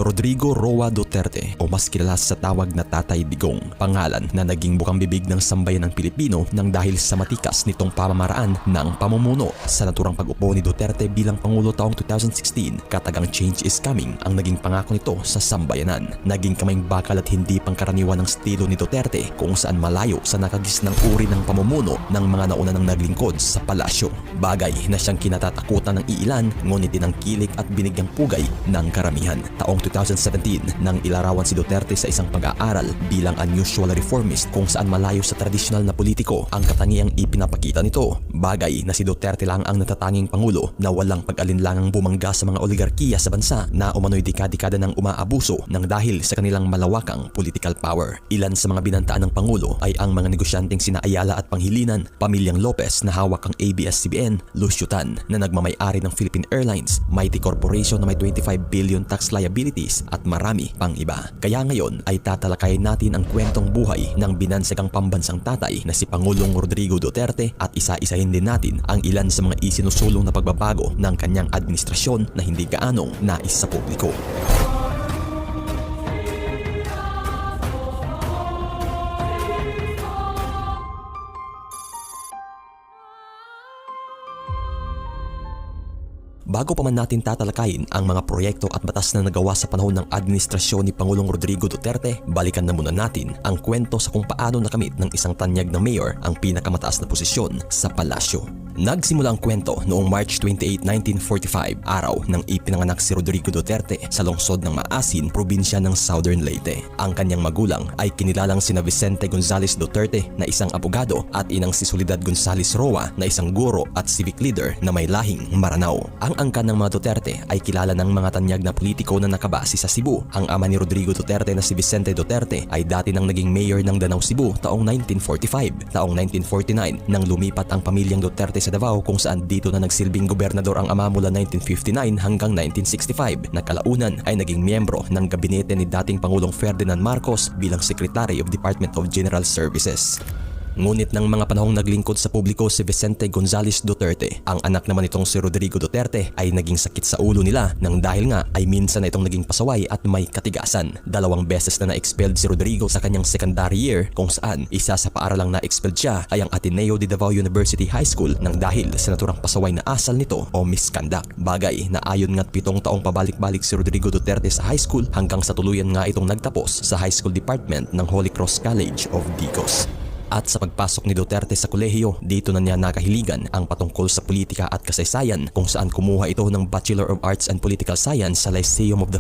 Rodrigo Roa Duterte o mas kilala sa tawag na Tatay Digong, pangalan na naging bukang bibig ng sambayan ng Pilipino nang dahil sa matikas nitong pamamaraan ng pamumuno. Sa naturang pag-upo ni Duterte bilang Pangulo taong 2016, katagang change is coming ang naging pangako nito sa sambayanan. Naging kamayng bakal at hindi pangkaraniwan ng estilo ni Duterte kung saan malayo sa nakagisnang uri ng pamumuno ng mga nauna nang naglingkod sa palasyo. Bagay na siyang kinatatakutan ng iilan ngunit tinangkilik at binigyang pugay ng karamihan. Taong 2017 nang ilarawan si Duterte sa isang pag-aaral bilang unusual reformist kung saan malayo sa tradisyonal na politiko ang katangiang ipinapakita nito. Bagay na si Duterte lang ang natatanging pangulo na walang pag-alinlangang bumangga sa mga oligarkiya sa bansa na umano'y dekada-dekada ng umaabuso ng dahil sa kanilang malawakang political power. Ilan sa mga binantaan ng pangulo ay ang mga negosyanteng sina Ayala at Pangilinan, pamilyang Lopez na hawak ang ABS-CBN, Lucio Tan na nagmamay-ari ng Philippine Airlines, Mighty Corporation na may 25 billion tax liabilities at marami pang iba. Kaya ngayon ay tatalakayin natin ang kwentong buhay ng binansagang pambansang tatay na si Pangulong Rodrigo Duterte at isa-isahin din natin ang ilan sa mga isinusulong na pagbabago ng kanyang administrasyon na hindi gaanong nais sa publiko. Bago pa man natin tatalakayin ang mga proyekto at batas na nagawa sa panahon ng administrasyon ni Pangulong Rodrigo Duterte, balikan na muna natin ang kwento sa kung paano nakamit ng isang tanyag na mayor ang pinakamataas na posisyon sa palasyo. Nagsimula ang kwento noong March 28, 1945, araw nang ipinanganak si Rodrigo Duterte sa lungsod ng Maasin, probinsya ng Southern Leyte. Ang kanyang magulang ay kinilalang sina Vicente Gonzales Duterte na isang abogado at inang si Soledad Gonzales Roa na isang guro at civic leader na may lahing Maranao. Ang angkan ng mga Duterte ay kilala ng mga tanyag na politiko na nakabase sa Cebu. Ang ama ni Rodrigo Duterte na si Vicente Duterte ay dati nang naging mayor ng Danau, Cebu taong 1945. Taong 1949 nang lumipat ang pamilyang Duterte sa Davao kung saan dito na nagsilbing gobernador ang ama mula 1959 hanggang 1965 na kalaunan ay naging miyembro ng gabinete ni dating Pangulong Ferdinand Marcos bilang Secretary of Department of General Services. Ngunit ng mga panahong naglingkod sa publiko si Vicente Gonzales Duterte, ang anak naman itong si Rodrigo Duterte ay naging sakit sa ulo nila nang dahil nga ay minsan na itong naging pasaway at may katigasan. 2 beses na na-expelled si Rodrigo sa kanyang secondary year kung saan isa sa paaralang na-expelled siya ay ang Ateneo de Davao University High School nang dahil sa naturang pasaway na asal nito o misconduct. Bagay na ayon nga't 7 taong pabalik-balik si Rodrigo Duterte sa high school hanggang sa tuluyan nga itong nagtapos sa high school department ng Holy Cross College of Digos. At sa pagpasok ni Duterte sa kolehiyo, dito na niya nakahiligan ang patungkol sa politika at kasaysayan kung saan kumuha ito ng Bachelor of Arts and Political Science sa Lyceum of the